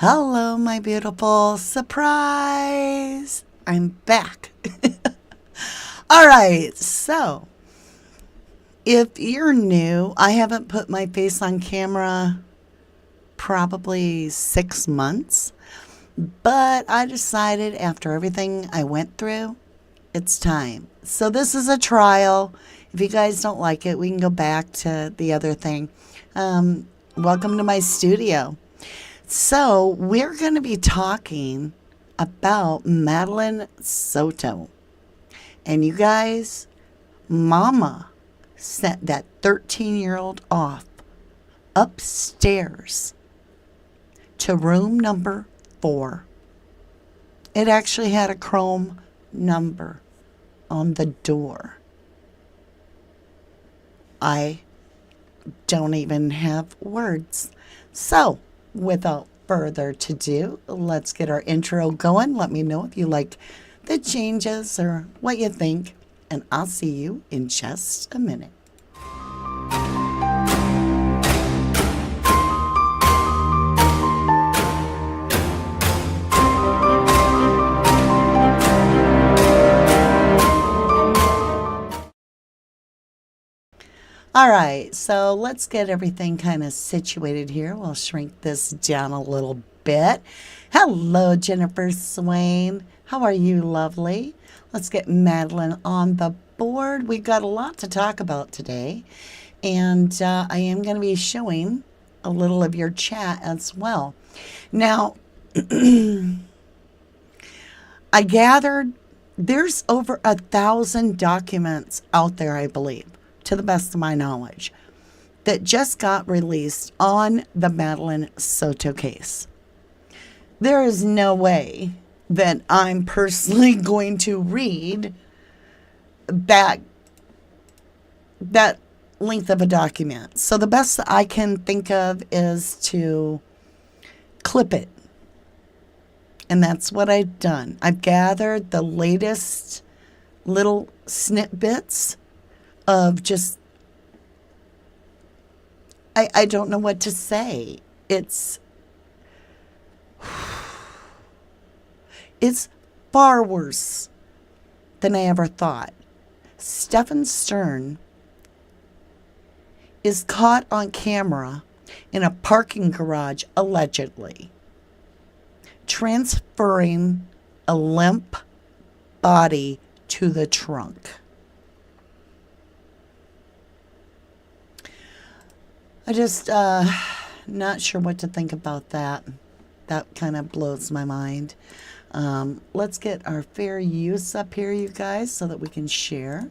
Hello, my beautiful surprise. I'm back. All right, so if you're new, I haven't put my face on camera probably 6 months, but I decided after everything I went through, it's time. So this is a trial. If you guys don't like it, we can go back to the other thing. Welcome to my studio. So we're going to be talking about Madeline Soto. And you guys, Mama sent that 13-year-old off upstairs to room number 4. It actually had a chrome number on the door. I don't even have words. So, without further ado, let's get our intro going. Let me know if you like the changes or what you think, and I'll see you in just a minute. All right, so let's get everything kind of situated here. We'll shrink this down a little bit. Hello, Jennifer Swain. How are you, lovely? Let's get Madeline on the board. We've got a lot to talk about today, and I am going to be showing a little of your chat as well. Now, I gathered there's over 1,000 documents out there, I believe, to the best of my knowledge, that just got released on the Madeline Soto case. There is no way that I'm personally going to read that length of a document. So the best that I can think of is to clip it. And that's what I've done. I've gathered the latest little snippets of just, I don't know what to say. It's far worse than I ever thought. Stephen Stern is caught on camera in a parking garage, allegedly, transferring a limp body to the trunk. I just not sure what to think about that. That kind of blows my mind. Let's get our fair use up here, you guys, so that we can share.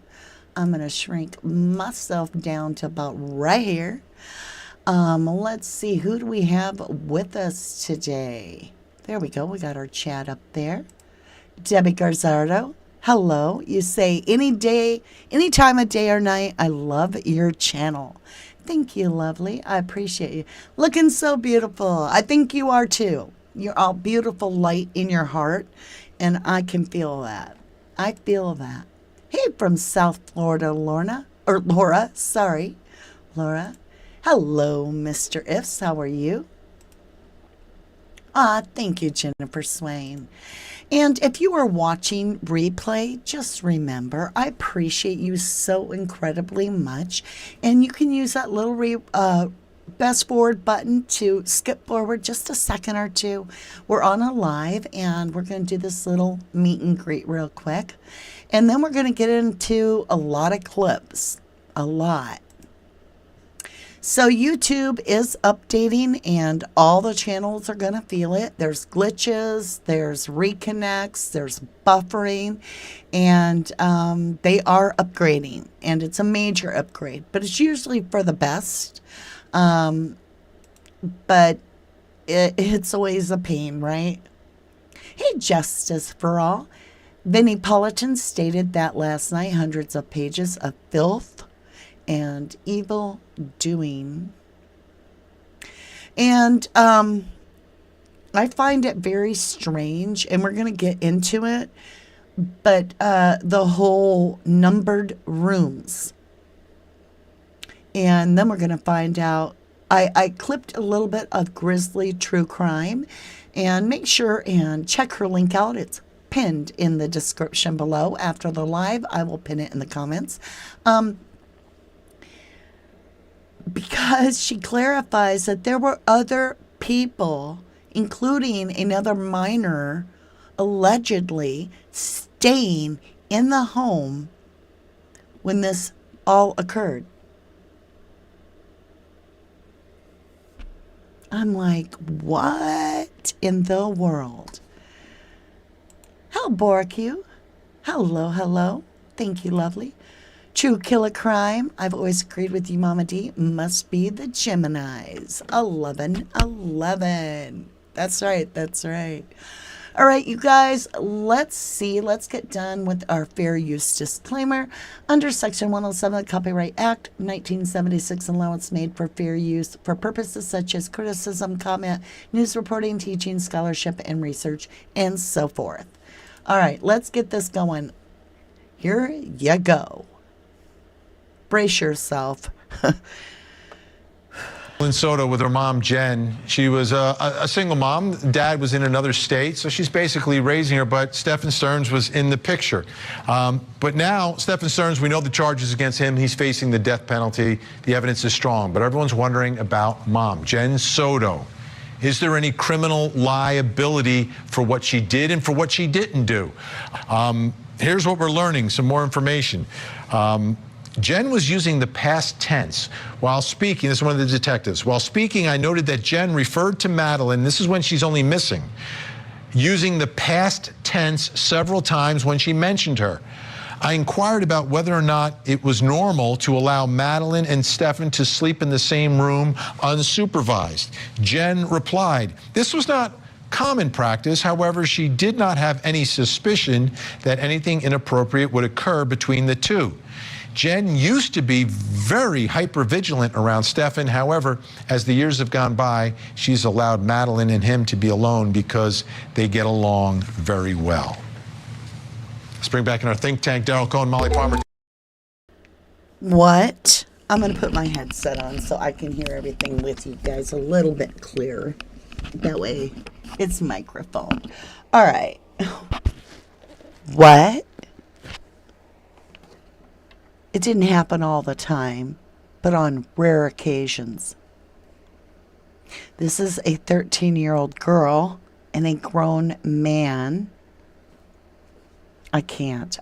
I'm going to shrink myself down to about right here. Let's see, who do we have with us today? There we go. We got our chat up there. Debbie Garzardo. Hello. You say any day, any time of day or night, I love your channel. Thank you, lovely. I appreciate you. Looking so beautiful. I think you are too. You're all beautiful light in your heart, and I can feel that. I feel that. Hey, from South Florida, Laura, sorry. Laura. Hello, Mr. Ifs. How are you? Thank you, Jennifer Swain. And if you are watching replay, just remember, I appreciate you so incredibly much. And you can use that little best forward button to skip forward just a second or two. We're on a live, and we're going to do this little meet and greet real quick. And then we're going to get into a lot of clips. A lot. So YouTube is updating, and all the channels are going to feel it. There's glitches, there's reconnects, there's buffering, and they are upgrading, and it's a major upgrade, but it's usually for the best. But it's always a pain, right? Hey, Justice for All. Vinnie Politan stated that last night, hundreds of pages of filth and evil doing. And I find it very strange, and we're going to get into it, but the whole numbered rooms. And then we're going to find out I clipped a little bit of Grizzly True Crime, and make sure and check her link out. It's pinned in the description below. After the live, I will pin it in the comments. Because she clarifies that there were other people, including another minor, allegedly staying in the home when this all occurred. I'm like, what in the world? Hello, Borku. Hello, hello. Thank you, lovely. True Killer Crime. I've always agreed with you, Mama D. Must be the Geminis. 11. That's right. That's right. All right, you guys, let's see. Let's get done with our fair use disclaimer. Under Section 107 of the Copyright Act, 1976, allowance made for fair use for purposes such as criticism, comment, news reporting, teaching, scholarship, and research, and so forth. All right, let's get this going. Here you go. Brace yourself. Soto with her mom, Jen. She was a single mom. Dad was in another state, so she's basically raising her, but Stephen Stearns was in the picture. But now, Stephen Stearns, we know the charges against him. He's facing the death penalty. The evidence is strong, but everyone's wondering about mom, Jen Soto. Is there any criminal liability for what she did and for what she didn't do? Here's what we're learning, some more information. Jen was using the past tense while speaking. This is one of the detectives. While speaking, I noted that Jen referred to Madeline, this is when she's only missing, using the past tense several times when she mentioned her. I inquired about whether or not it was normal to allow Madeline and Stephen to sleep in the same room unsupervised. Jen replied, this was not common practice. However, she did not have any suspicion that anything inappropriate would occur between the two. Jen used to be very hypervigilant around Stephen. However, as the years have gone by, she's allowed Madeline and him to be alone because they get along very well. Let's bring back in our think tank, Daryl Cohen, Molly Palmer. What? I'm going to put my headset on so I can hear everything with you guys a little bit clearer. That way, it's microphone. All right. What? It didn't happen all the time, but on rare occasions. This is a 13-year-old girl and a grown man. I can't.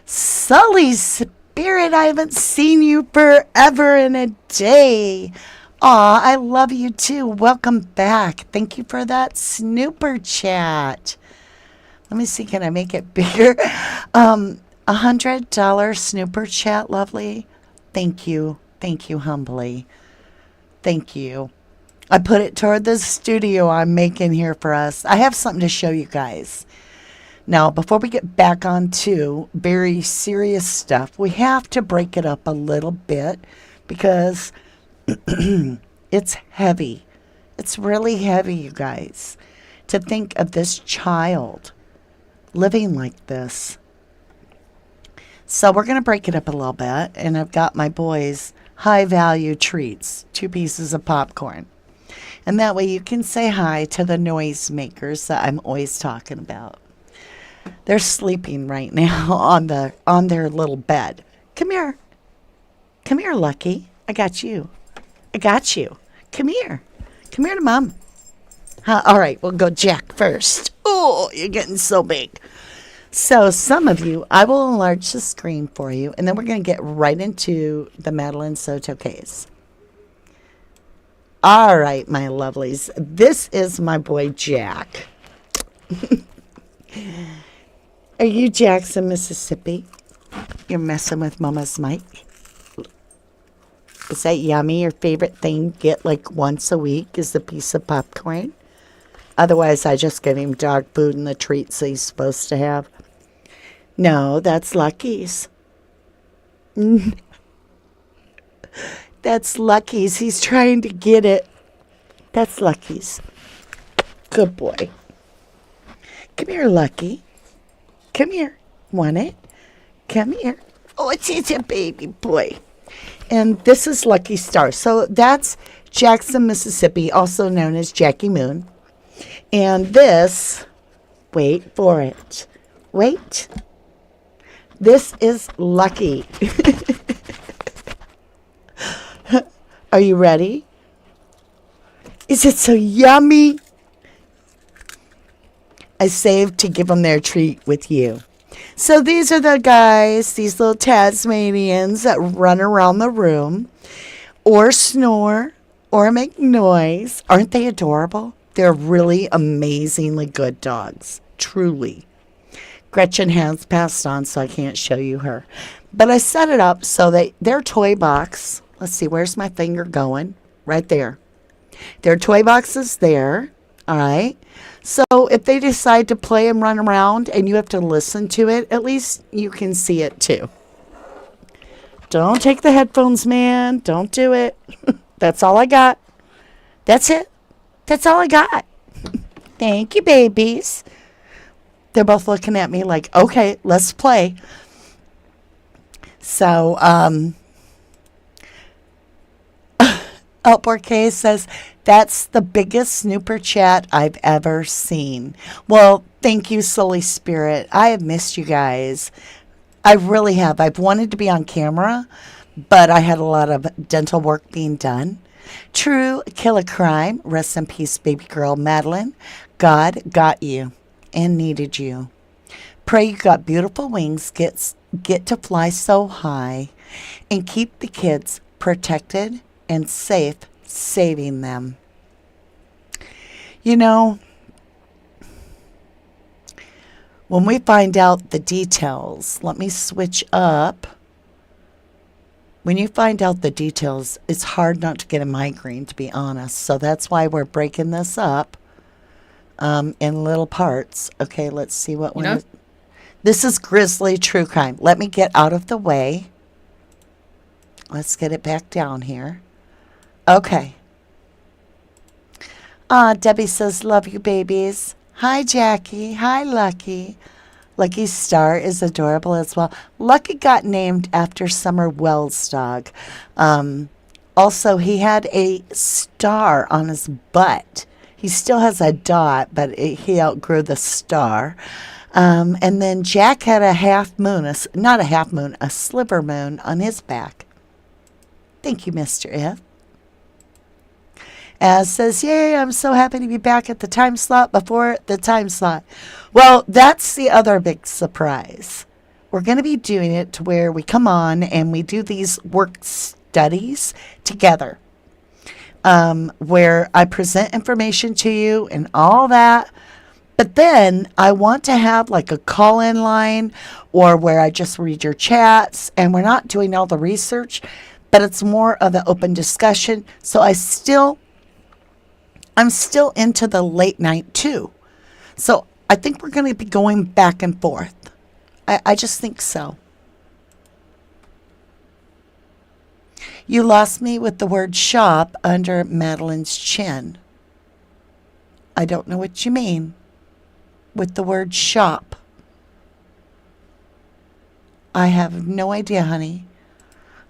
Sully's Spirit, I haven't seen you forever and a day. Aw, I love you too. Welcome back. Thank you for that snooper chat. Let me see, can I make it bigger? $100 snooper chat, lovely. Thank you. Thank you humbly. Thank you. I put it toward the studio I'm making here for us. I have something to show you guys. Now, before we get back on to very serious stuff, we have to break it up a little bit because it's heavy. It's really heavy, you guys, to think of this child living like this. So we're going to break it up a little bit, and I've got my boys' high-value treats, 2 pieces of popcorn. And that way you can say hi to the noise makers that I'm always talking about. They're sleeping right now on their little bed. Come here. Come here, Lucky. I got you. Come here. Come here to Mom. All right, we'll go Jack first. Oh, you're getting so big. So some of you, I will enlarge the screen for you, and then we're going to get right into the Madeline Soto case. All right, my lovelies. This is my boy, Jack. Are you Jackson, Mississippi? You're messing with Mama's mic. Is that yummy? Your favorite thing get like once a week is a piece of popcorn? Otherwise, I just give him dog food and the treats that he's supposed to have. No, that's Lucky's. That's Lucky's. He's trying to get it. That's Lucky's. Good boy. Come here, Lucky. Come here. Want it? Come here. Oh, it's a baby boy. And this is Lucky Star. So that's Jackson, Mississippi, also known as Jackie Moon. And this, wait for it. Wait. This is Lucky. Are you ready? Is it so yummy? I saved to give them their treat with you. So these are the guys, these little Tasmanians that run around the room or snore or make noise. Aren't they adorable? They're really amazingly good dogs, truly. Gretchen has passed on, so I can't show you her. But I set it up so that their toy box, let's see, where's my finger going? Right there. Their toy box is there, all right? So if they decide to play and run around and you have to listen to it, at least you can see it too. Don't take the headphones, man. Don't do it. That's all I got. That's it. That's all I got. Thank you, babies. They're both looking at me like, okay, let's play. So, Outboard K says, that's the biggest snooper chat I've ever seen. Well, thank you, Silly Spirit. I have missed you guys. I really have. I've wanted to be on camera, but I had a lot of dental work being done. True Killer Crime. Rest in peace, baby girl Madeline. God got you and needed you. Pray you got beautiful wings, get to fly so high, and keep the kids protected and safe, saving them. You know, when we find out the details, let me switch up. When you find out the details, it's hard not to get a migraine, to be honest. So that's why we're breaking this up in little parts. Okay, let's see what one. This is Grizzly True Crime. Let me get out of the way. Let's get it back down here. Okay. Debbie says, love you, babies. Hi, Jackie. Hi, Lucky. Lucky Star is adorable as well. Lucky got named after Summer Wells' dog. Also, he had a star on his butt. He still has a dot, but he outgrew the star. And then Jack had a half moon, not a half moon, a sliver moon on his back. Thank you, Mr. F. As says, yay, I'm so happy to be back at the time slot before the time slot. Well, that's the other big surprise. We're going to be doing it to where we come on and we do these work studies together, where I present information to you and all that. But then I want to have like a call-in line or where I just read your chats and we're not doing all the research, but it's more of an open discussion. So I'm still into the late night too. So I think we're going to be going back and forth. I just think so. You lost me with the word shop under Madeline's chin. I don't know what you mean with the word shop. I have no idea, honey.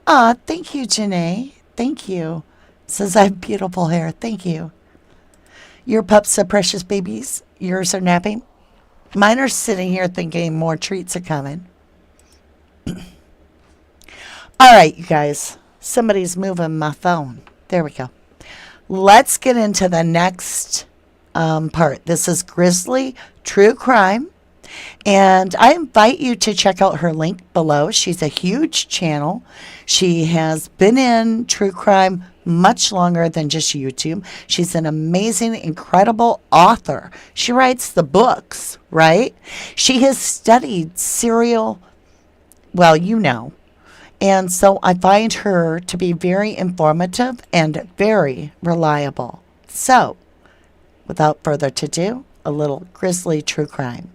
Thank you, Janae. Thank you. Says I have beautiful hair. Thank you. Your pups are precious babies. Yours are napping. Mine are sitting here thinking more treats are coming. All right, you guys. Somebody's moving my phone. There we go. Let's get into the next part. This is Grizzly True Crime. And I invite you to check out her link below. She's a huge channel. She has been in true crime much longer than just YouTube. She's an amazing, incredible author. She writes the books, right? She has studied serial, well, you know. And so I find her to be very informative and very reliable. So, without further ado, a little Grizzly True Crime.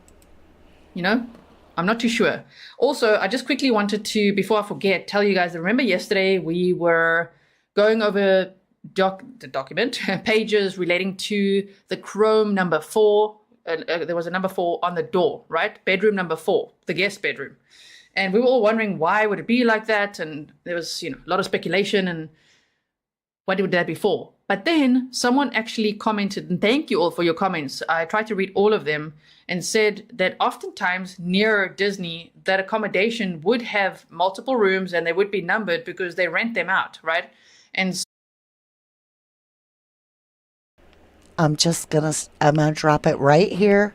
You know, I'm not too sure. Also, I just quickly wanted to, before I forget, tell you guys, remember yesterday we were going over the document pages relating to the Chrome number 4. There was a number 4 on the door, right? Bedroom number 4, the guest bedroom. And we were all wondering, why would it be like that? And there was, a lot of speculation and what would that be for? But then someone actually commented, and thank you all for your comments. I tried to read all of them, and said that oftentimes near Disney, that accommodation would have multiple rooms and they would be numbered because they rent them out, right? And I'm gonna drop it right here.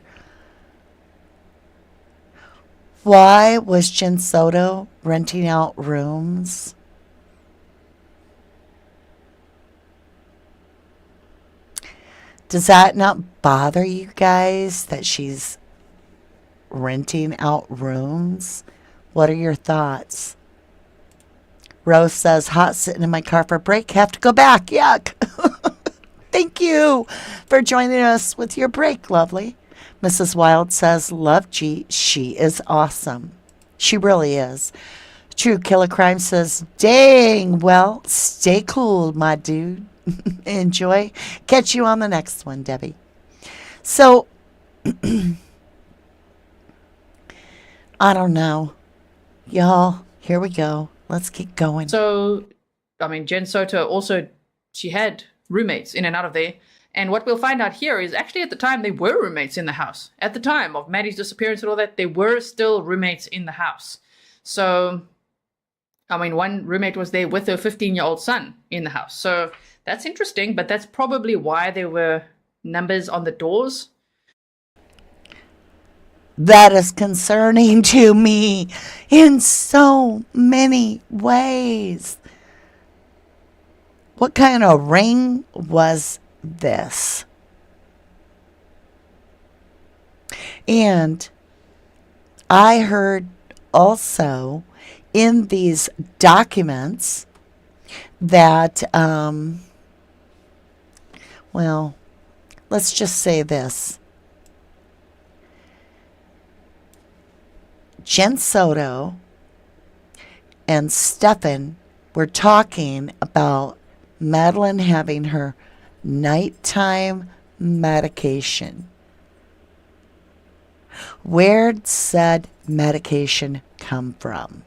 Why was Jen Soto renting out rooms? Does that not bother you guys that she's renting out rooms? What are your thoughts? Rose says, hot sitting in my car for a break. Have to go back. Yuck. Thank you for joining us with your break, lovely. Mrs. Wild says, love G. She is awesome. She really is. True Killer Crime says, dang, well, stay cool, my dude. Enjoy. Catch you on the next one, Debbie. So, I don't know. Y'all, here we go. Let's keep going. so, Jen Soto also, she had roommates in and out of there. And what we'll find out here is actually at the time they were roommates in the house. At the time of Maddie's disappearance and all that, they were still roommates in the house. So, one roommate was there with her 15-year-old son in the house. So that's interesting, but that's probably why there were numbers on the doors. That is concerning to me in so many ways. What kind of ring was this? And I heard also in these documents that, let's just say this. Jen Soto and Stefan were talking about Madeline having her nighttime medication. Where'd said medication come from?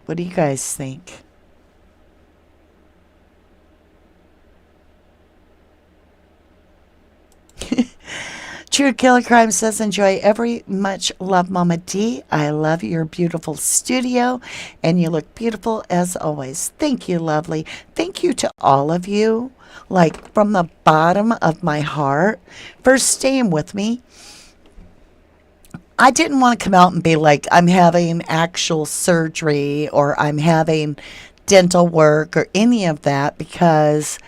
What do you guys think? True Killer Crime says, enjoy every much love, Mama D. I love your beautiful studio, and you look beautiful as always. Thank you, lovely. Thank you to all of you, like from the bottom of my heart, for staying with me. I didn't want to come out and be like, I'm having actual surgery or I'm having dental work or any of that, because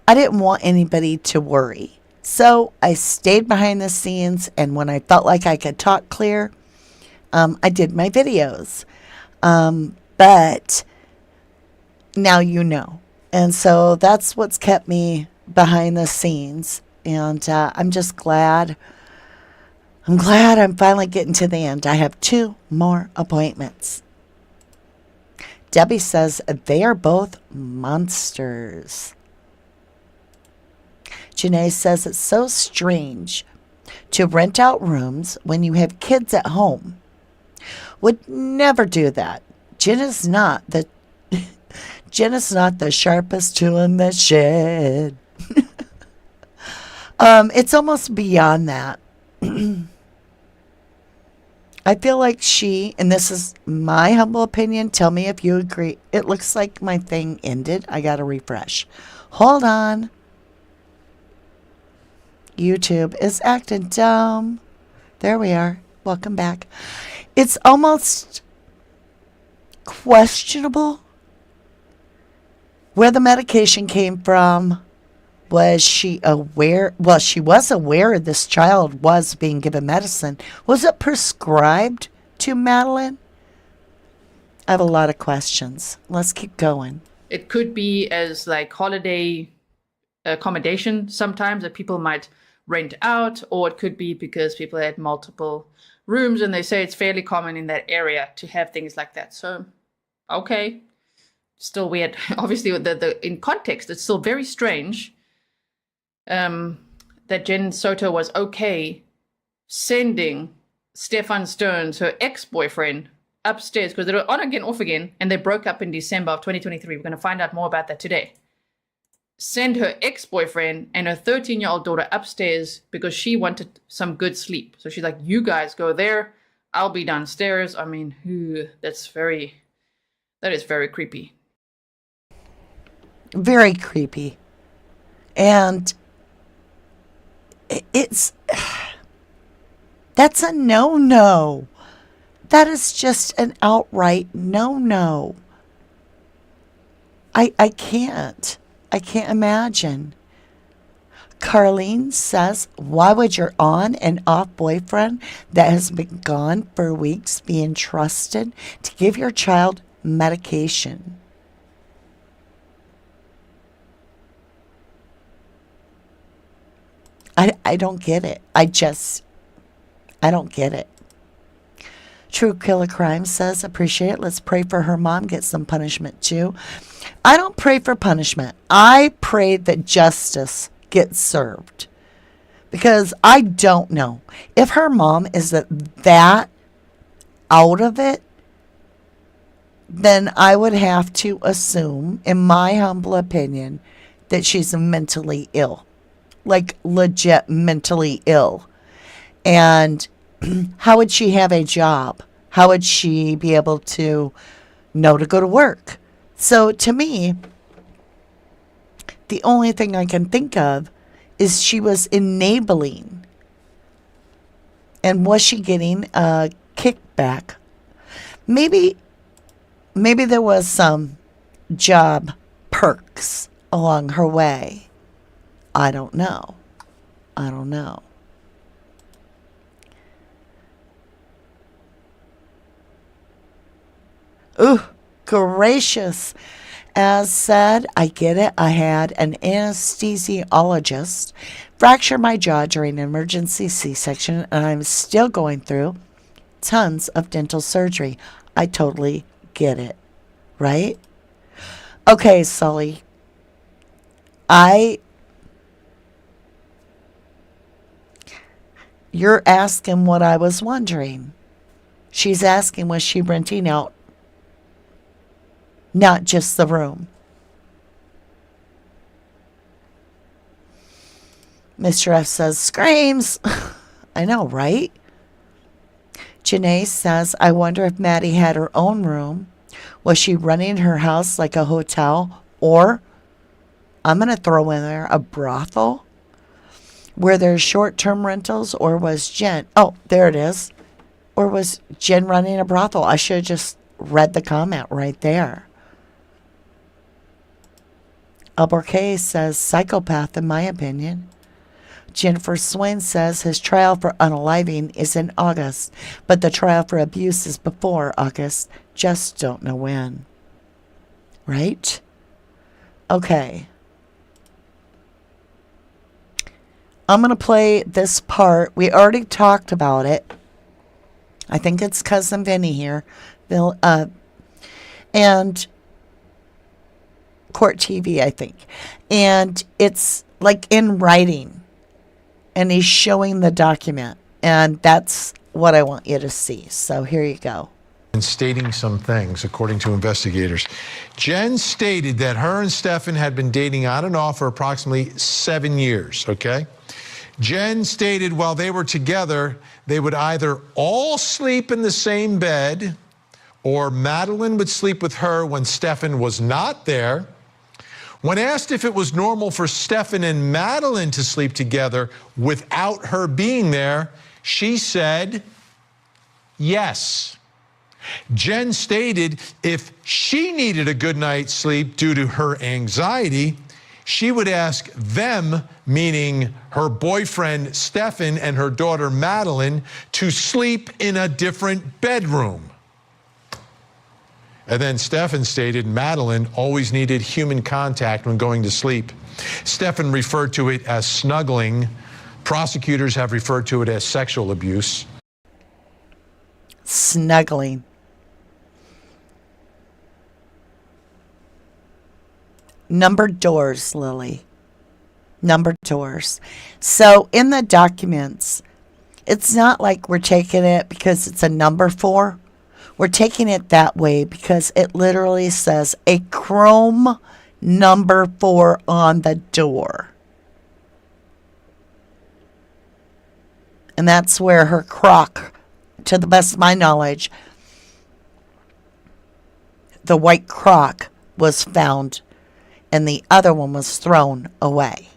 I didn't want anybody to worry. So I stayed behind the scenes, and when I felt like I could talk clear, I did my videos. But now you know. And so that's what's kept me behind the scenes. And I'm just glad. I'm glad I'm finally getting to the end. I have 2 more appointments. Debbie says they are both monsters. Janae says it's so strange to rent out rooms when you have kids at home. Would never do that. Jen is not the sharpest tool in the shed. It's almost beyond that. I feel like she, and this is my humble opinion, tell me if you agree. It looks like my thing ended. I got to refresh. Hold on. YouTube is acting dumb. There we are. Welcome back. It's almost questionable where the medication came from. Was she aware? Well, she was aware this child was being given medicine. Was it prescribed to Madeline? I have a lot of questions. Let's keep going. It could be as like holiday accommodation sometimes that people might rent out, or it could be because people had multiple rooms and they say it's fairly common in that area to have things like that. So, okay, still weird. Obviously, the in context, it's still very strange that Jen Soto was okay sending Stefan Stearns, her ex-boyfriend, upstairs because they were on again, off again, and they broke up in December of 2023. We're going to find out more about that today. Send her ex-boyfriend and her 13-year-old daughter upstairs because she wanted some good sleep. So she's like, you guys go there, I'll be downstairs. I mean, that is very creepy. Very creepy. And that's a no-no. That is just an outright no-no. I can't imagine. Carlene says, why would your on and off boyfriend that has been gone for weeks be entrusted to give your child medication? I don't get it. I don't get it. True Killer Crime says, appreciate it. Let's pray for her mom. Get some punishment too. I don't pray for punishment. I pray that justice gets served. Because I don't know. If her mom is that out of it, then I would have to assume, in my humble opinion, that she's mentally ill. Like legit mentally ill. And how would she have a job? How would she be able to know to go to work? So to me, the only thing I can think of is she was enabling. And was she getting a kickback? Maybe there was some job perks along her way. I don't know. Ooh, gracious. As said, I get it. I had an anesthesiologist fracture my jaw during an emergency C-section, and I'm still going through tons of dental surgery. I totally get it. Right? Okay, Sully. You're asking what I was wondering. She's asking, was she renting out not just the room? Mr. F says, screams. I know, right? Janae says, I wonder if Maddie had her own room. Was she running her house like a hotel? Or, I'm going to throw in there, a brothel? Where there's short-term rentals? Or was Jen... Oh, there it is. Or was Jen running a brothel? I should have just read the comment right there. Alborque says, psychopath, in my opinion. Jennifer Swain says his trial for unaliving is in August, but the trial for abuse is before August. Just don't know when. Right? Okay. I'm going to play this part. We already talked about it. I think it's Cousin Vinny here. Bill, and Court TV, I think. And it's like in writing. And he's showing the document. And that's what I want you to see. So here you go. And stating some things, according to investigators. Jen stated that her and Stefan had been dating on and off for approximately 7 years, okay? Jen stated while they were together, they would either all sleep in the same bed, or Madeline would sleep with her when Stefan was not there. When asked if it was normal for Stefan and Madeline to sleep together without her being there, she said yes. Jen stated if she needed a good night's sleep due to her anxiety, she would ask them, meaning her boyfriend Stefan and her daughter Madeline, to sleep in a different bedroom. And then Stefan stated Madeline always needed human contact when going to sleep. Stefan referred to it as snuggling. Prosecutors have referred to it as sexual abuse. Snuggling. Numbered doors, Lily. Number doors. So in the documents, it's not like we're taking it because it's a number 4. We're taking it that way because it literally says a chrome number 4 on the door. And that's where her crock, to the best of my knowledge, the white crock was found and the other one was thrown away.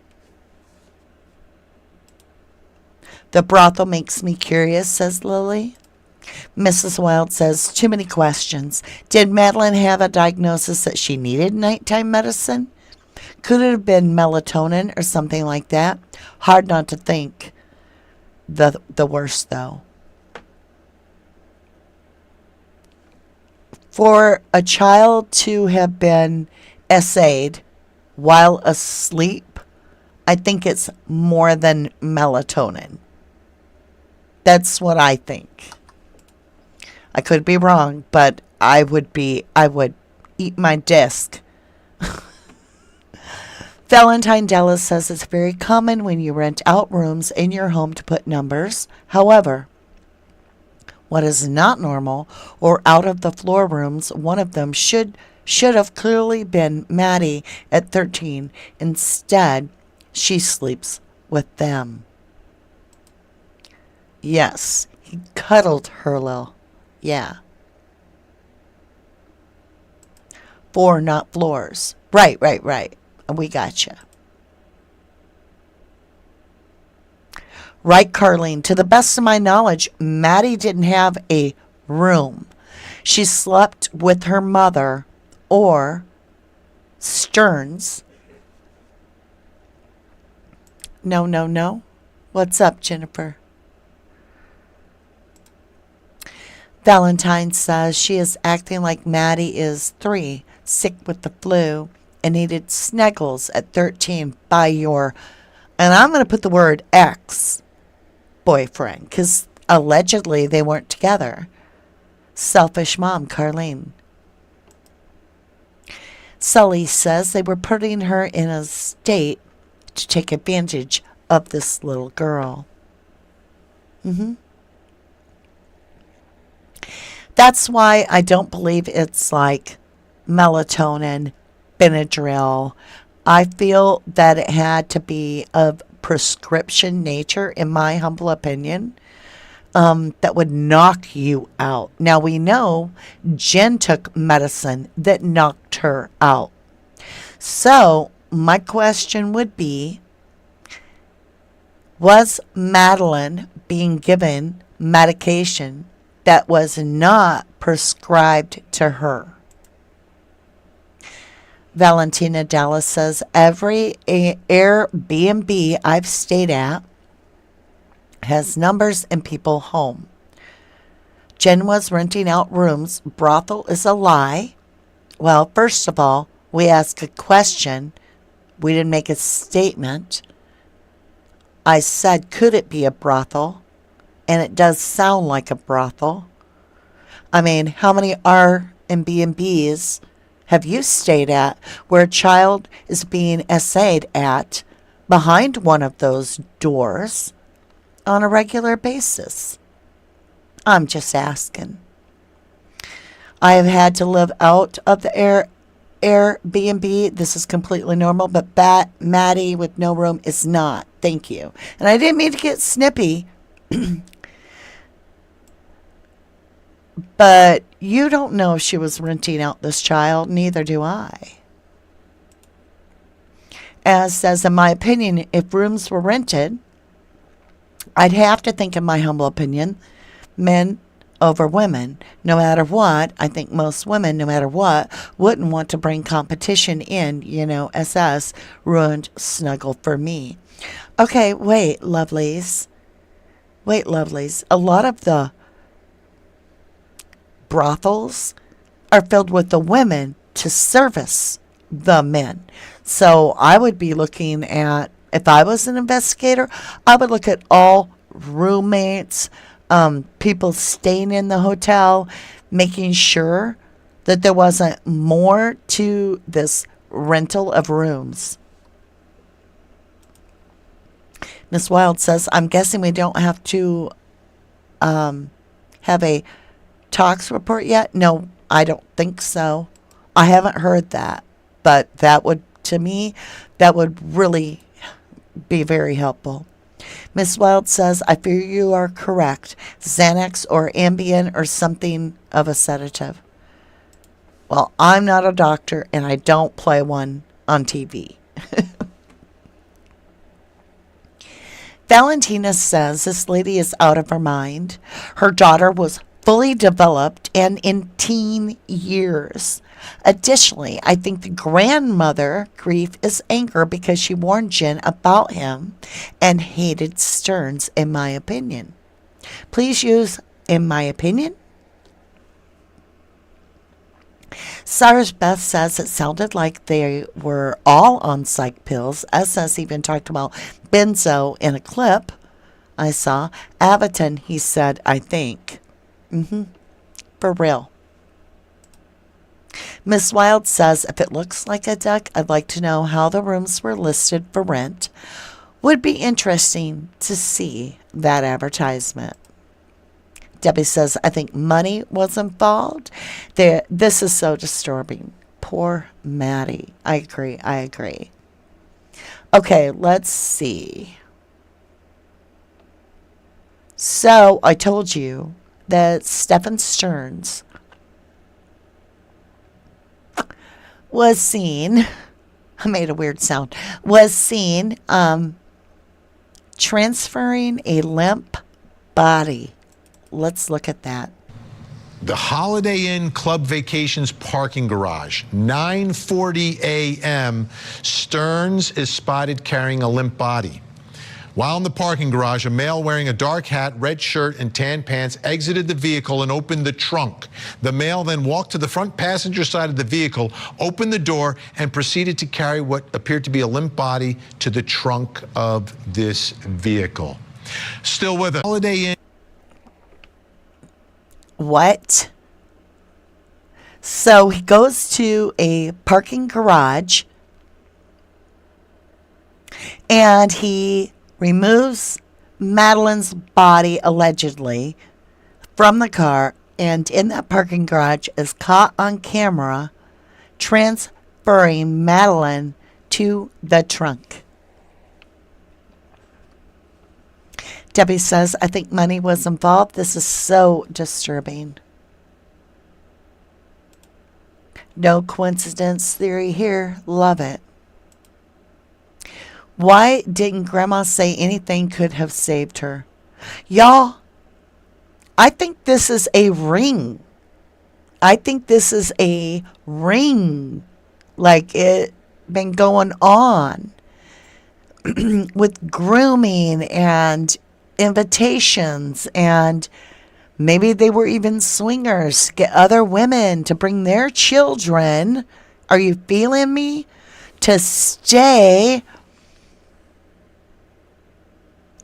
The brothel makes me curious, says Lily. Mrs. Wilde says, too many questions. Did Madeline have a diagnosis that she needed nighttime medicine? Could it have been melatonin or something like that? Hard not to think the worst, though. For a child to have been essayed while asleep, I think it's more than melatonin. That's what I think. I could be wrong, but I would eat my disc. Valentine Dallas says it's very common when you rent out rooms in your home to put numbers. However, what is not normal or out of the floor rooms, one of them should have clearly been Maddie at 13. Instead, she sleeps with them. Yes, he cuddled her little. Yeah. 4, not floors. Right. We gotcha. Right, Carlene. To the best of my knowledge, Maddie didn't have a room. She slept with her mother or Stearns. No. What's up, Jennifer? Valentine says she is acting like Maddie is 3, sick with the flu, and needed snuggles at 13 by your, and I'm going to put the word ex-boyfriend, because allegedly they weren't together. Selfish mom, Carlene. Sully says they were putting her in a state to take advantage of this little girl. That's why I don't believe it's like melatonin, Benadryl. I feel that it had to be of prescription nature, in my humble opinion, that would knock you out. Now, we know Jen took medicine that knocked her out. So, my question would be, was Madeline being given medication that was not prescribed to her? Valentina Dallas says, every Airbnb I've stayed at has numbers and people home. Jen was renting out rooms. Brothel is a lie. Well, first of all, we asked a question. We didn't make a statement. I said, could it be a brothel? And it does sound like a brothel. I mean, how many Airbnbs have you stayed at where a child is being essayed at behind one of those doors on a regular basis? I'm just asking. I have had to live out of the Airbnb. This is completely normal, but Maddie with no room is not. Thank you. And I didn't mean to get snippy. But you don't know if she was renting out this child, neither do I. As says, in my opinion, if rooms were rented, I'd have to think, in my humble opinion, men over women. No matter what, I think most women, no matter what, wouldn't want to bring competition in, SS ruined snuggle for me. Okay, wait, lovelies. A lot of the brothels are filled with the women to service the men. So I would be looking at, if I was an investigator, I would look at all roommates, people staying in the hotel, making sure that there wasn't more to this rental of rooms. Miss Wild says, I'm guessing we don't have to have a tox report yet? No, I don't think so. I haven't heard that. But that would, to me, that would really be very helpful. Miss Wild says, I fear you are correct. Xanax or Ambien or something of a sedative. Well, I'm not a doctor and I don't play one on TV. Valentina says this lady is out of her mind. Her daughter was fully developed and in teen years. Additionally, I think the grandmother grief is anger because she warned Jen about him and hated Stearns, in my opinion. Please use, in my opinion. Cyrus Beth says it sounded like they were all on psych pills. SS even talked about benzo in a clip I saw. Aviton, he said, I think. For real. Miss Wild says, if it looks like a duck, I'd like to know how the rooms were listed for rent. Would be interesting to see that advertisement. Debbie says, I think money was involved. This is so disturbing. Poor Maddie. I agree. Okay, let's see. So, I told you that Stephen Stearns was seen, I made a weird sound, was seen transferring a limp body. Let's look at that. The Holiday Inn Club Vacations parking garage, 9:40 a.m. Stearns is spotted carrying a limp body. While in the parking garage, a male wearing a dark hat, red shirt, and tan pants exited the vehicle and opened the trunk. The male then walked to the front passenger side of the vehicle, opened the door, and proceeded to carry what appeared to be a limp body to the trunk of this vehicle. Still with us, Holiday Inn. What? So he goes to a parking garage and he removes Madeline's body allegedly from the car, and in that parking garage is caught on camera transferring Madeline to the trunk. Debbie says, I think money was involved. This is so disturbing. No coincidence theory here. Love it. Why didn't Grandma say anything could have saved her? Y'all, I think this is a ring. I think this is a ring. Like it been going on with grooming and invitations, and maybe they were even swingers, get other women to bring their children, are you feeling me, to stay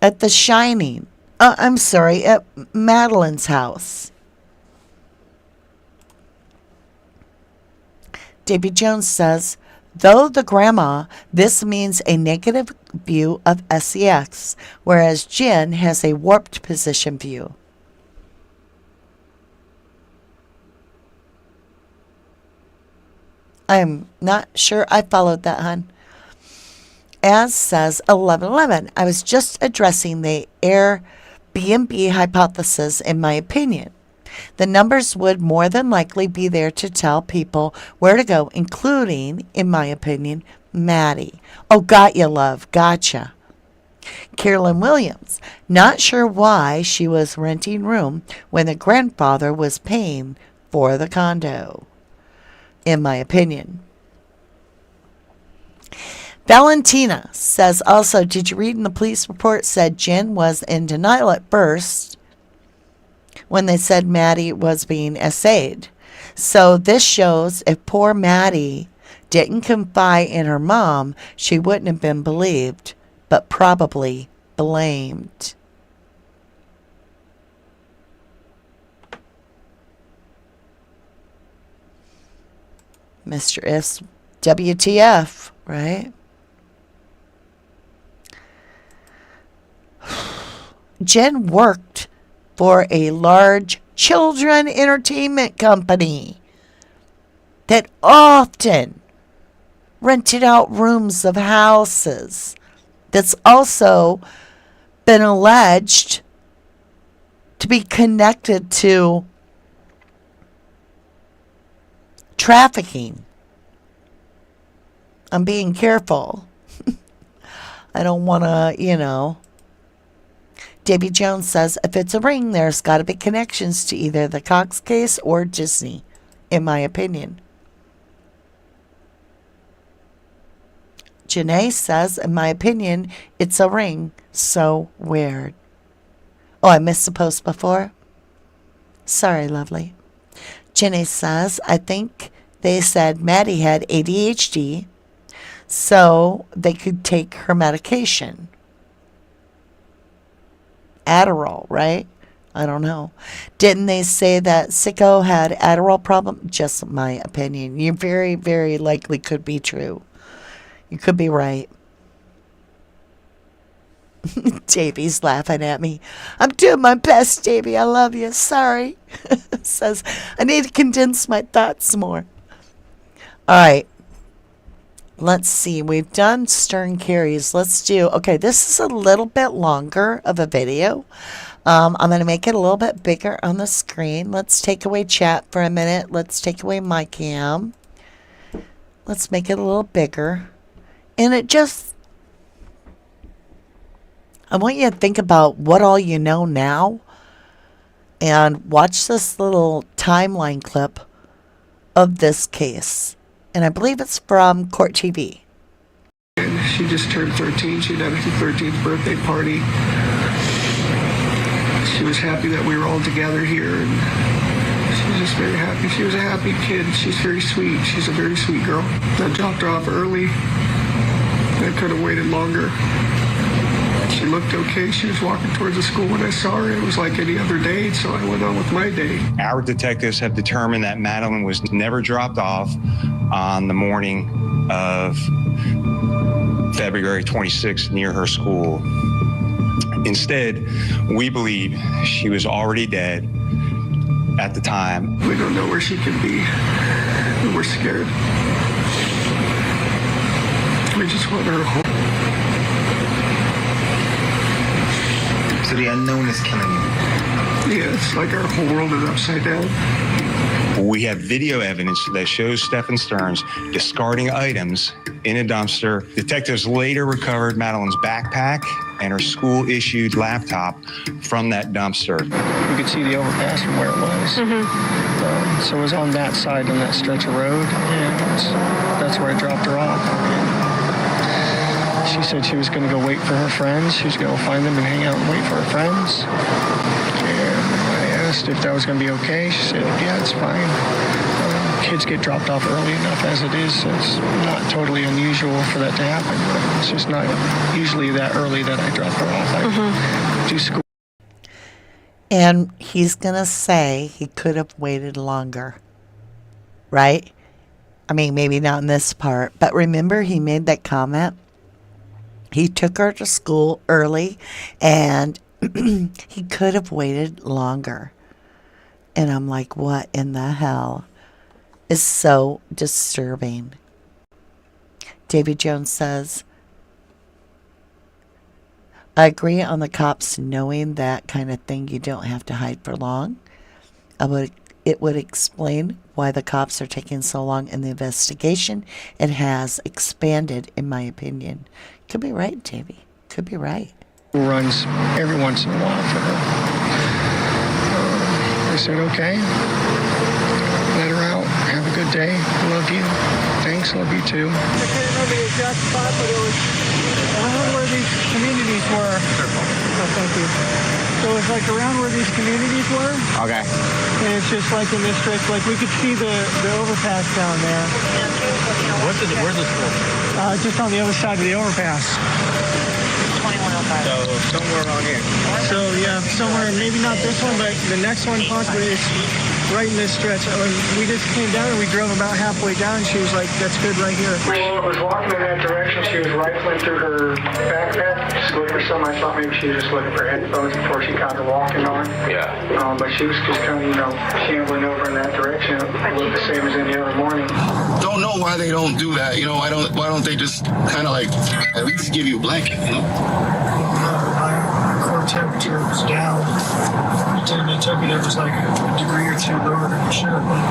at the Shining. I'm sorry, at Madeline's house. Davy Jones says, though the grandma, this means a negative view of SEX, whereas Jen has a warped position view. I'm not sure I followed that, hon. As says 1111, I was just addressing the Airbnb hypothesis in my opinion. The numbers would more than likely be there to tell people where to go, including, in my opinion, Maddie. Oh, got you, love. Gotcha. Carolyn Williams, not sure why she was renting room when the grandfather was paying for the condo, in my opinion. Valentina says also, did you read in the police report said Jen was in denial at first when they said Maddie was being essayed. So this shows if poor Maddie didn't confide in her mom, she wouldn't have been believed, but probably blamed. Mr. If's WTF, right? Jen worked for a large children entertainment company that often rented out rooms of houses. That's also been alleged to be connected to trafficking. I'm being careful. I don't want to, Davy Jones says, if it's a ring, there's got to be connections to either the Cox case or Disney, in my opinion. Janae says, in my opinion, it's a ring. So weird. Oh, I missed the post before? Sorry, lovely. Janae says, I think they said Maddie had ADHD, so they could take her medication. Adderall, right? I don't know. Didn't they say that Sicko had Adderall problem? Just my opinion. You very, very likely could be true. You could be right. Davy's laughing at me. I'm doing my best, Davy. I love you. Sorry. Says, I need to condense my thoughts more. All right. Let's see. We've done Stern Carries. Let's do... Okay, this is a little bit longer of a video. I'm going to make it a little bit bigger on the screen. Let's take away chat for a minute. Let's take away my cam. Let's make it a little bigger. And it just... I want you to think about what all you know now. And watch this little timeline clip of this case. And I believe it's from Court TV. She just turned 13. She had her 13th birthday party. She was happy that we were all together here, and she was just very happy. She was a happy kid. She's very sweet. She's a very sweet girl. I dropped her off early. I could have waited longer. She looked okay. She was walking towards the school when I saw her. It was like any other day, so I went on with my day. Our detectives have determined that Madeline was never dropped off on the morning of February 26th near her school. Instead, we believe she was already dead at the time. We don't know where she could be. We're scared. We just want her home. So the unknown is killing you. Yeah, it's like our whole world is upside down. We have video evidence that shows Stephen Stearns discarding items in a dumpster. Detectives later recovered Madeline's backpack and her school-issued laptop from that dumpster. You could see the overpass from where it was. So it was on that side on that stretch of road, and that's where I dropped her off. She said she was going to go wait for her friends. She was going to find them and hang out and wait for her friends. And I asked if that was going to be okay. She said, yeah, it's fine. Kids get dropped off early enough as it is. So it's not totally unusual for that to happen. But it's just not usually that early that I drop her off. I do school. And he's going to say he could have waited longer. Right? I mean, maybe not in this part. But remember, he made that comment. He took her to school early, and he could have waited longer. And I'm like, what in the hell? Is so disturbing. Davy Jones says, I agree on the cops knowing that kind of thing. You don't have to hide for long. It would explain why the cops are taking so long in the investigation. It has expanded, in my opinion. Could be right, Davy. Could be right. Runs every once in a while for her. I said, okay. Let her out. Have a good day. Love you. Thanks. Love you too. I can't remember the exact spot, but it was around where these communities were. Oh, thank you. So it's like around where these communities were. Okay. And it's just like in this stretch, like we could see the overpass down there. Where's the school? Just on the other side of the overpass. 2105. So somewhere around here. So yeah, somewhere, maybe not this one, but the next one possibly is right in this stretch. We just came down and we drove about halfway down. She was like, "That's good right here." Well, I was walking in that direction. She was rifling through her backpack, just looking for something. I thought maybe she was just looking for headphones before she got to walking on. Yeah. But she was just kind of, shambling over in that direction. It looked the same as any other morning. Don't know why they don't do that. Why don't they just kind of like at least give you a blanket, My core temperature was down. They took it, it was like a degree or two lower than it should have been.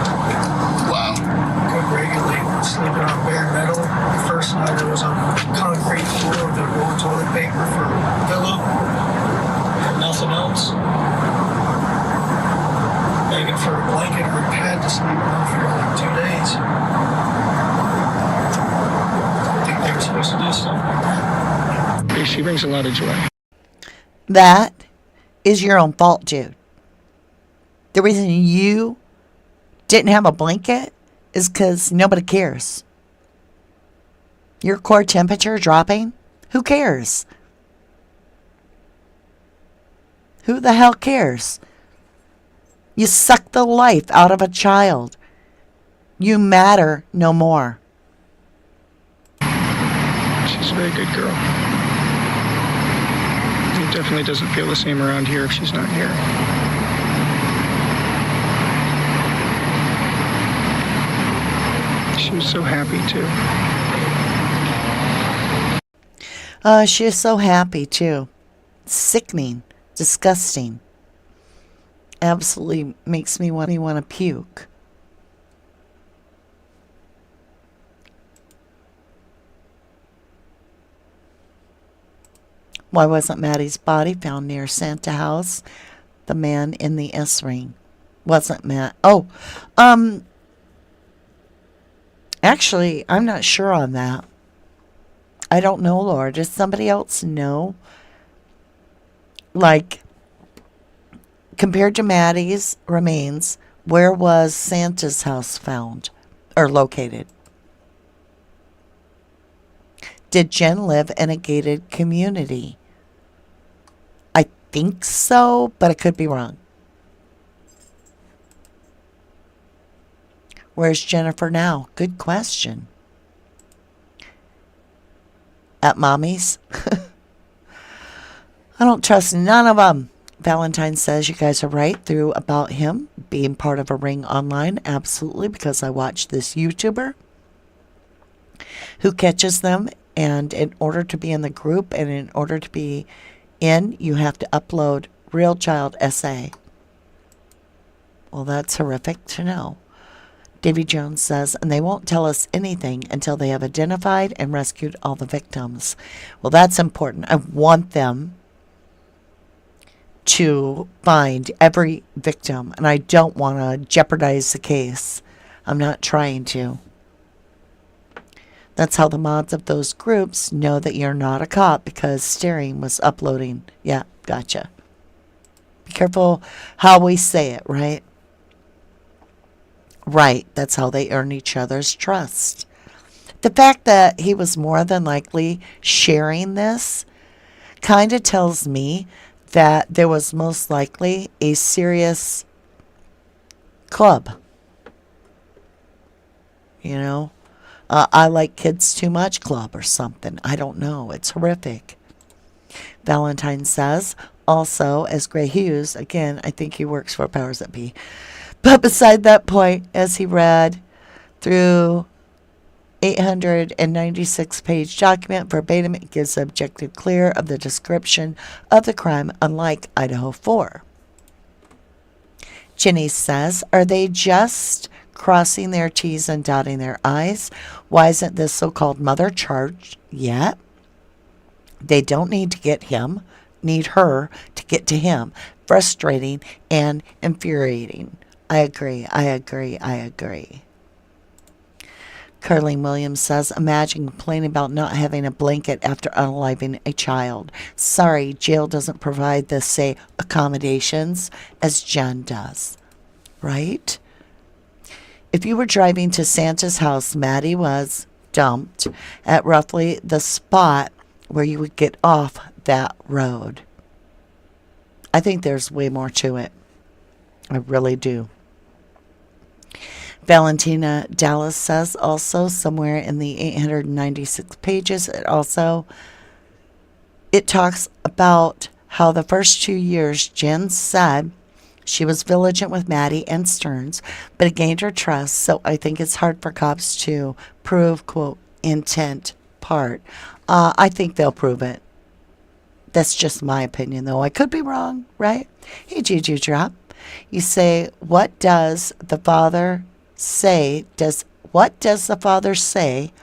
Wow. Couldn't regulate. Sleeping on bare metal. The first night I was on a concrete floor with a roll of toilet paper for a pillow. And nothing else. Begging for a blanket or a pad to sleep on for like 2 days. I think they were supposed to do something like that. She brings a lot of joy. That is your own fault, Jude. The reason you didn't have a blanket is because nobody cares. Your core temperature dropping? Who cares? Who the hell cares? You suck the life out of a child. You matter no more. She's a very good girl. It definitely doesn't feel the same around here if she's not here. She was so happy too. She is so happy too. Sickening. Disgusting. Absolutely makes me want to puke. Why wasn't Maddie's body found near Santa House? The man in the S ring. Wasn't Matt. Actually, I'm not sure on that. I don't know, Laura. Does somebody else know? Like, compared to Maddie's remains, where was Santa's house found or located? Did Jen live in a gated community? I think so, but I could be wrong. Where's Jennifer now? Good question. At Mommy's? I don't trust none of them. Valentine says you guys are right through about him being part of a ring online. Absolutely, because I watch this YouTuber who catches them, and in order to be in the group and in order to be in, you have to upload real child essay. Well, that's horrific to know. Davy Jones says, and they won't tell us anything until they have identified and rescued all the victims. Well, that's important. I want them to find every victim, and I don't want to jeopardize the case. I'm not trying to. That's how the mods of those groups know that you're not a cop, because Steering was uploading. Yeah, gotcha. Be careful how we say it, right? Right, that's how they earn each other's trust. The fact that he was more than likely sharing this kind of tells me that there was most likely a serious club. I like kids too much club or something. I don't know. It's horrific. Valentine says, also, as Gray Hughes, again, I think he works for Powers That Be. But beside that point, as he read through 896-page document verbatim, it gives the objective clear of the description of the crime, unlike Idaho 4. Jenny says, are they just crossing their T's and dotting their I's? Why isn't this so-called mother charged yet? They don't need to get him, need her to get to him. Frustrating and infuriating. I agree. Carleen Williams says, imagine complaining about not having a blanket after unaliving a child. Sorry, jail doesn't provide the, say, accommodations as Jen does. Right? If you were driving to Santa's house, Maddie was dumped at roughly the spot where you would get off that road. I think there's way more to it. I really do. Valentina Dallas says also somewhere in the 896 pages, it talks about how the first 2 years Jen said she was vigilant with Maddie and Stearns, but it gained her trust, so I think it's hard for cops to prove, quote, intent part. I think they'll prove it. That's just my opinion, though. I could be wrong, right? Hey, Juju Drop. You say, what does the father say? What does the father say?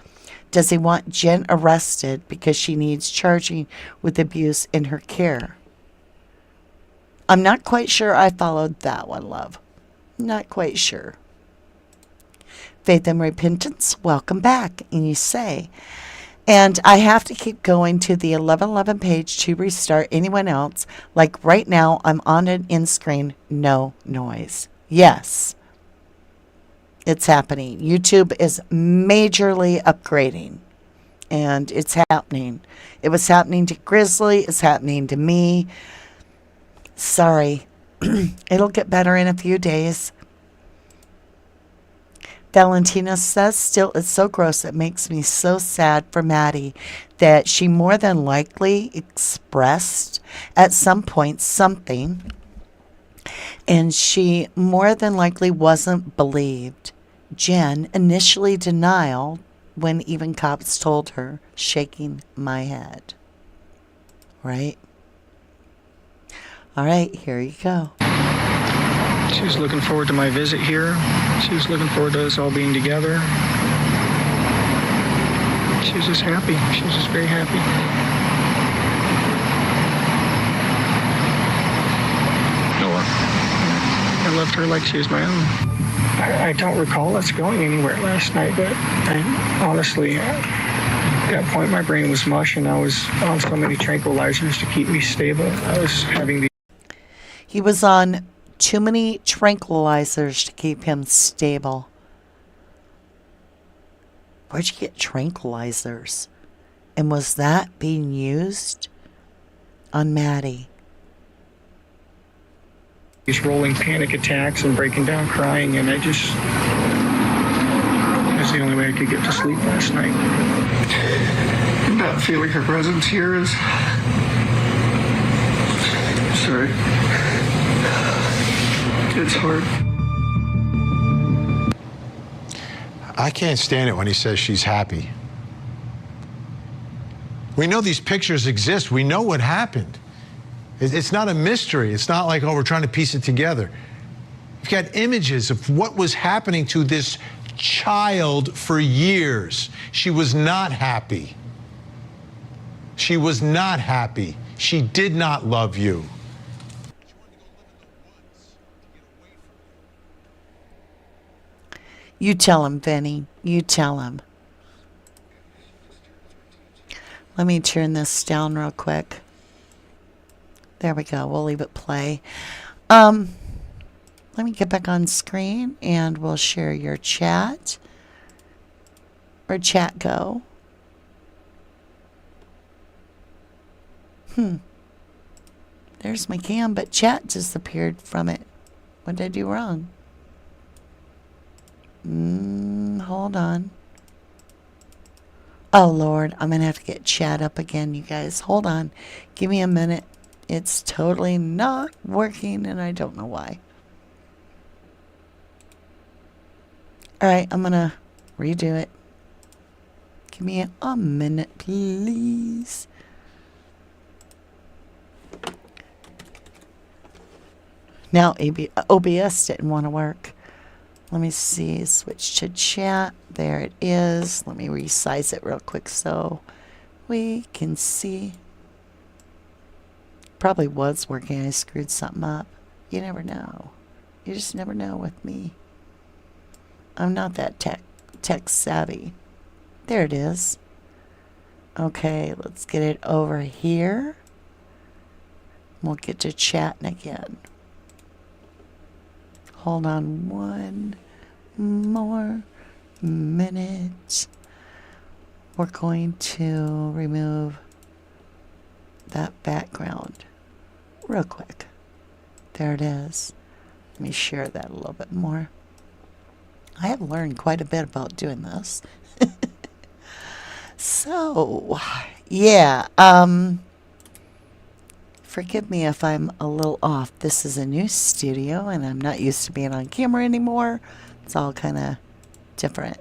Does he want Jen arrested because she needs charging with abuse in her care? I'm not quite sure I followed that one, love. Not quite sure. Faith and Repentance, welcome back. And you say, and I have to keep going to the 1111 page to restart. Anyone else? Like right now, I'm on an in screen, no noise. Yes, it's happening. YouTube is majorly upgrading, and it's happening. It was happening to Grizzly. It's happening to me. Sorry. It'll get better in a few days. Valentina says, still, it's so gross. It makes me so sad for Maddie that she more than likely expressed at some point something, and she more than likely wasn't believed. Jen initially denied when even cops told her, shaking my head. Right? All right, here you go. She was looking forward to my visit here. She was looking forward to us all being together. She was just happy. She was just very happy. I loved her like she was my own. I don't recall us going anywhere last night, but honestly, at that point my brain was mush and I was on so many tranquilizers to keep me stable. I was having the... He was on too many tranquilizers to keep him stable. Where'd you get tranquilizers? And was that being used on Maddie? These rolling panic attacks and breaking down crying, and it was the only way I could get to sleep last night. Not feeling her presence here is... Sorry. It's hard. I can't stand it when he says she's happy. We know these pictures exist. We know what happened. It's not a mystery. It's not like, oh, we're trying to piece it together. You've got images of what was happening to this child for years. She was not happy. She was not happy. She did not love you. You tell him, Vinny. You tell him. Let me turn this down real quick. There we go. We'll leave it play. Let me get back on screen and we'll share your chat. Where'd chat go? There's my cam, but chat disappeared from it. What did I do wrong? Hold on. Oh, Lord. I'm going to have to get chat up again, you guys. Hold on. Give me a minute. It's totally not working, and I don't know why. All right. I'm going to redo it. Give me a minute, please. Now, OBS didn't want to work. Let me see, switch to chat. There it is. Let me resize it real quick so we can see. Probably was working. I screwed something up. You never know. You just never know with me. I'm not that tech savvy. There it is. Okay, let's get it over here. We'll get to chatting again. Hold on one more minute. We're going to remove that background real quick. There it is. Let me share that a little bit more. I have learned quite a bit about doing this. So, yeah, forgive me if I'm a little off. This is a new studio and I'm not used to being on camera anymore. It's all kind of different.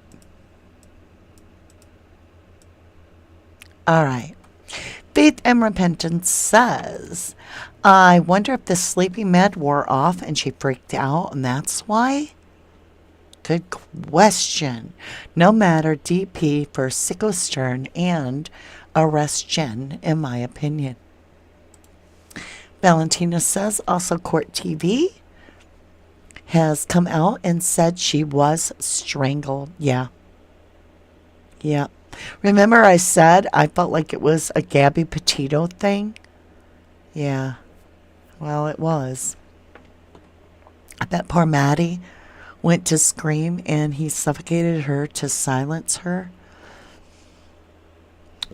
All right. Faith and Repentance says, I wonder if the sleeping med wore off and she freaked out and that's why? Good question. No matter DP for Sicko Stern and arrest Jen, in my opinion. Valentina says, also Court TV has come out and said she was strangled. Yeah. Yeah. Remember I said I felt like it was a Gabby Petito thing? Yeah. Well, it was. I bet poor Maddie went to scream and he suffocated her to silence her.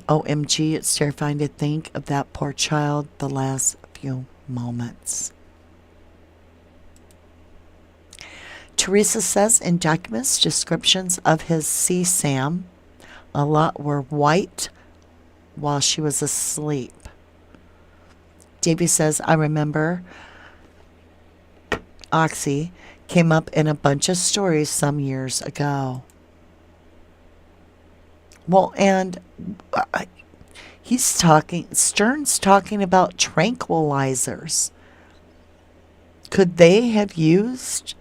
OMG, it's terrifying to think of that poor child the last few moments. Teresa says in documents descriptions of his CSAM, a lot were white while she was asleep. Davey says, I remember Oxy came up in a bunch of stories some years ago. Well, and Stern's talking about tranquilizers. Could they have used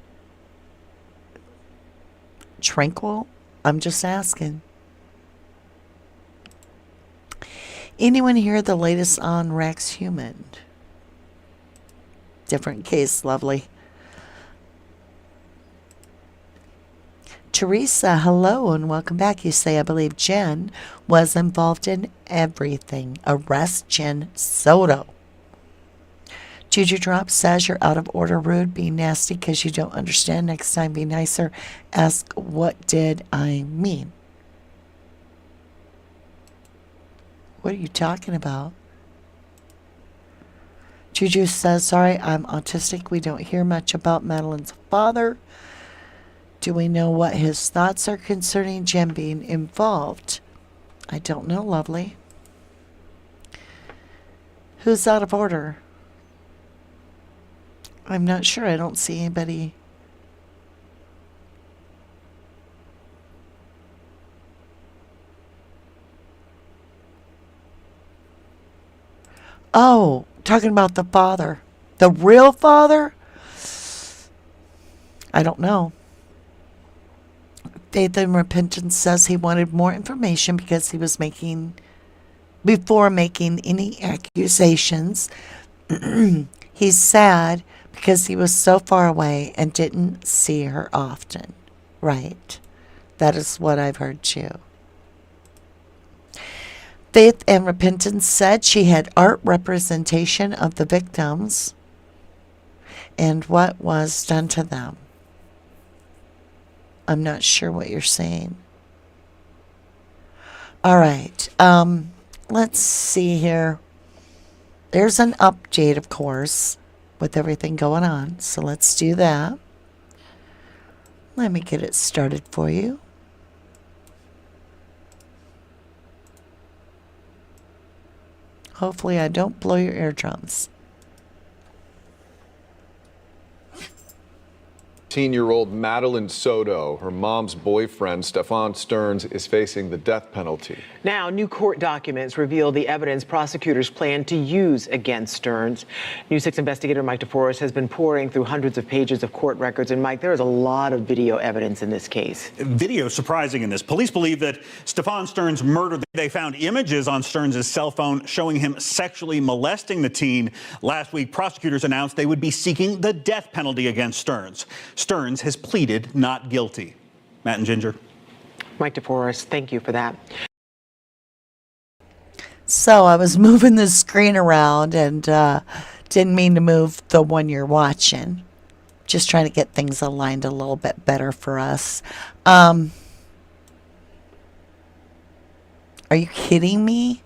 Tranquil? I'm just asking. Anyone hear the latest on Rex Human? Different case, lovely. Teresa, hello and welcome back. You say, I believe Jen was involved in everything. Arrest Jen Soto. Juju Drop says you're out of order, rude, be nasty because you don't understand. Next time, be nicer. Ask, what did I mean? What are you talking about? Juju says, sorry, I'm autistic. We don't hear much about Madeline's father. Do we know what his thoughts are concerning Jen being involved? I don't know, lovely. Who's out of order? I'm not sure. I don't see anybody. Oh, talking about the father. The real father? I don't know. Faith and Repentance says he wanted more information because he was before making any accusations. He's sad because he was so far away and didn't see her often. Right. That is what I've heard too. Faith and Repentance said she had art representation of the victims and what was done to them. I'm not sure what you're saying. All right. Let's see here. There's an update, of course, with everything going on. So let's do that. Let me get it started for you. Hopefully I don't blow your eardrums. 18-year-old Madeline Soto, her mom's boyfriend, Stefan Stearns, is facing the death penalty. Now, new court documents reveal the evidence prosecutors plan to use against Stearns. News 6 investigator Mike DeForest has been pouring through hundreds of pages of court records. And Mike, there is a lot of video evidence in this case. Video surprising in this. Police believe that Stefan Stearns murdered. They found images on Stearns' cell phone showing him sexually molesting the teen. Last week, prosecutors announced they would be seeking the death penalty against Stearns. Stearns has pleaded not guilty. Matt and Ginger. Mike DeForest, thank you for that. So I was moving the screen around and didn't mean to move the one you're watching. Just trying to get things aligned a little bit better for us. Are you kidding me?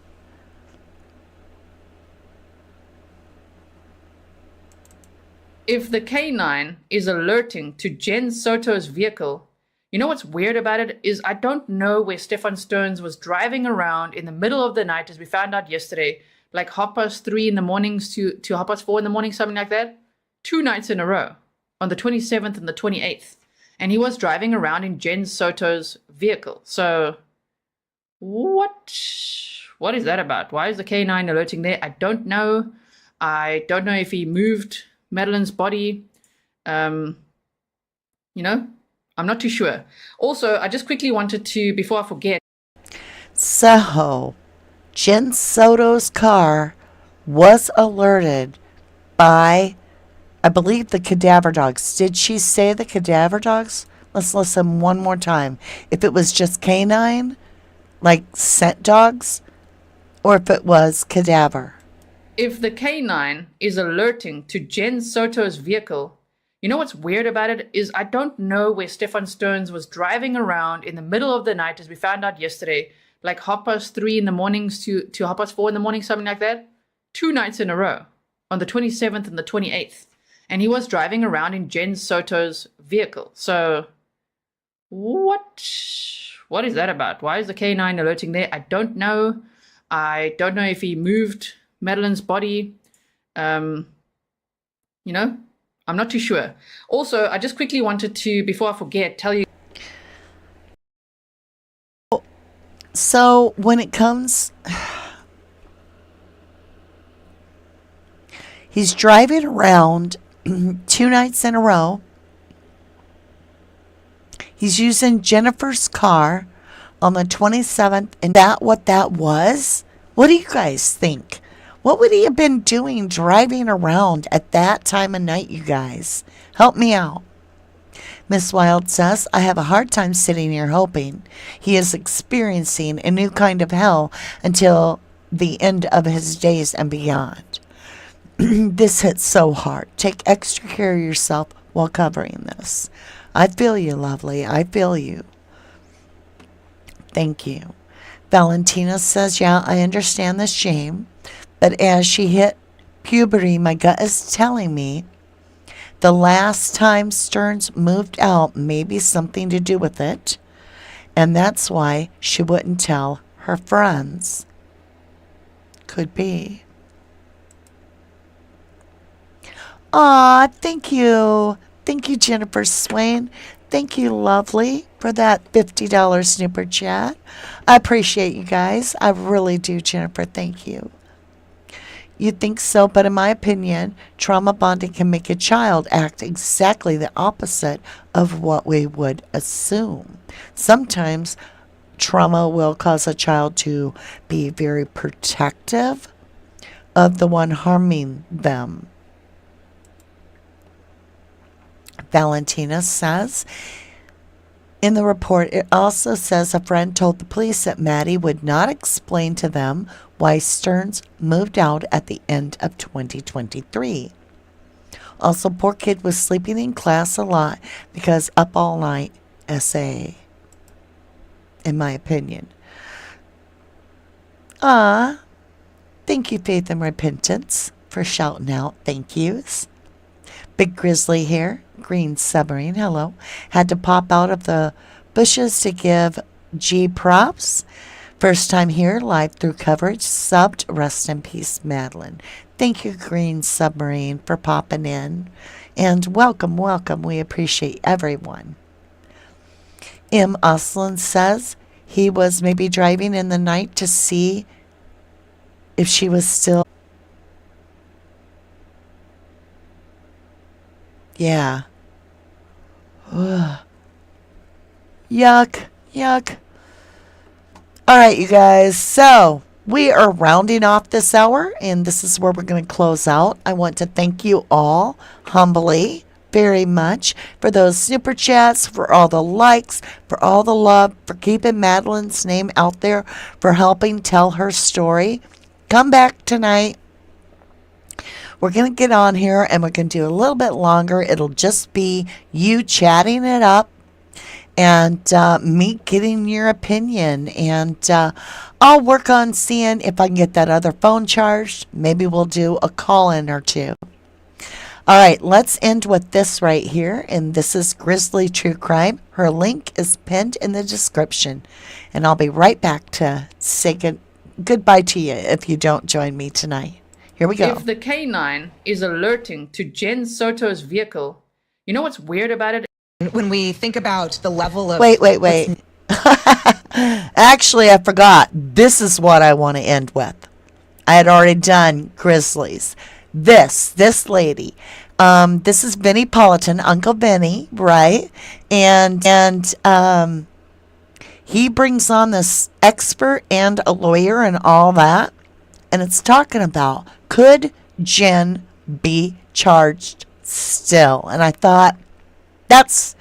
If the K9 is alerting to Jen Soto's vehicle, You know what's weird about it is I don't know where Stefan Stearns was driving around in the middle of the night, as we found out yesterday, like 3:30 in the mornings to 4:30 in the morning, something like that. 2 nights in a row, on the 27th and the 28th. And he was driving around in Jen Soto's vehicle. So what is that about? Why is the K9 alerting there? I don't know. I don't know if he moved Madeline's body. I'm not too sure. Also, I just quickly wanted to, before I forget. So, Jen Soto's car was alerted by, I believe, the cadaver dogs. Did she say the cadaver dogs? Let's listen one more time. If it was just canine, like scent dogs, or if it was cadaver. If the K9 is alerting to Jen Soto's vehicle, you know what's weird about it is I don't know where Stefan Stearns was driving around in the middle of the night, as we found out yesterday, like 3:30 in the mornings to 4:30 in the morning, something like that. 2 nights in a row, on the 27th and the 28th. And he was driving around in Jen Soto's vehicle. So what is that about? Why is the K9 alerting there? I don't know. I don't know if he moved Madeline's body. I'm not too sure. Also, I just quickly wanted to, before I forget, tell you. So when it comes, he's driving around 2 nights in a row. He's using Jennifer's car on the 27th. And that what that was? What do you guys think? What would he have been doing driving around at that time of night, you guys? Help me out. Miss Wild says, I have a hard time sitting here hoping he is experiencing a new kind of hell until the end of his days and beyond. This hits so hard. Take extra care of yourself while covering this. I feel you, lovely. I feel you. Thank you. Valentina says, yeah, I understand the shame. But as she hit puberty, my gut is telling me the last time Stearns moved out may be something to do with it. And that's why she wouldn't tell her friends. Could be. Aw, thank you. Thank you, Jennifer Swain. Thank you, lovely, for that $50 snooper chat. I appreciate you guys. I really do, Jennifer. Thank you. You think so, but in my opinion, trauma bonding can make a child act exactly the opposite of what we would assume. Sometimes trauma will cause a child to be very protective of the one harming them. Valentina says, in the report, it also says a friend told the police that Maddie would not explain to them why Stearns moved out at the end of 2023. Also, poor kid was sleeping in class a lot because up all night essay, in my opinion. Thank you, Faith and Repentance, for shouting out thank yous. Big Grizzly here, Green Submarine, hello. Had to pop out of the bushes to give G props. First time here, live through coverage, subbed, rest in peace, Madeline. Thank you, Green Submarine, for popping in. And welcome, welcome. We appreciate everyone. M. Oslin says he was maybe driving in the night to see if she was still. Yeah. Ugh. Yuck. Yuck. All right, you guys. So we are rounding off this hour, and this is where we're going to close out. I want to thank you all humbly very much for those super chats, for all the likes, for all the love, for keeping Madeline's name out there, for helping tell her story. Come back tonight. We're going to get on here and we're going to do a little bit longer. It'll just be you chatting it up and me getting your opinion. And I'll work on seeing if I can get that other phone charged. Maybe we'll do a call-in or two. All right, let's end with this right here. And this is Grizzly True Crime. Her link is pinned in the description. And I'll be right back to say goodbye to you if you don't join me tonight. Here we go. If the K9 is alerting to Jen Soto's vehicle, you know what's weird about it? When we think about the level of... Wait. Actually, I forgot. This is what I want to end with. I had already done Grizzlies. This lady. This is Vinnie Politan, Uncle Vinny, right? And he brings on this expert and a lawyer and all that. And it's talking about, could Jen be charged still? And I thought, that's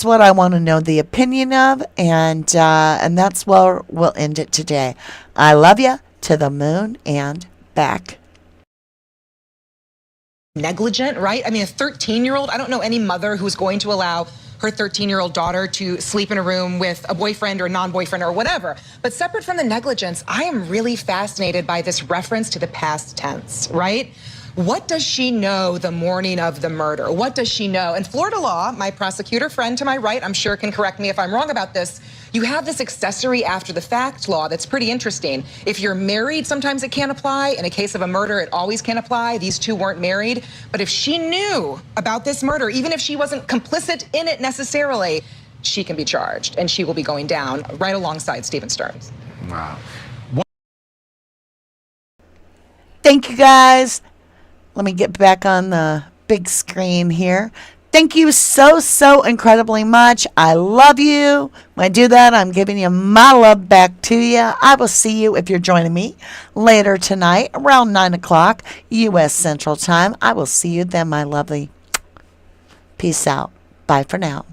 what I want to know the opinion of, and that's where we'll end it today. I love you to the moon and back. Negligent, right? I mean, a 13-year-old, I don't know any mother who's going to allow her 13-year-old daughter to sleep in a room with a boyfriend or non-boyfriend or whatever. But separate from the negligence, I am really fascinated by this reference to the past tense, right? What does she know the morning of the murder? What does she know? And Florida law, my prosecutor friend to my right, I'm sure can correct me if I'm wrong about this, you have this accessory after the fact law that's pretty interesting. If you're married, sometimes it can't apply. In a case of a murder, it always can apply. These two weren't married. But if she knew about this murder, even if she wasn't complicit in it necessarily, she can be charged, and she will be going down right alongside Stephen Stearns. Wow. Thank you, guys. Let me get back on the big screen here. Thank you so incredibly much. I love you. When I do that, I'm giving you my love back to you. I will see you if you're joining me later tonight around 9 o'clock U.S. Central Time. I will see you then, my lovely. Peace out. Bye for now.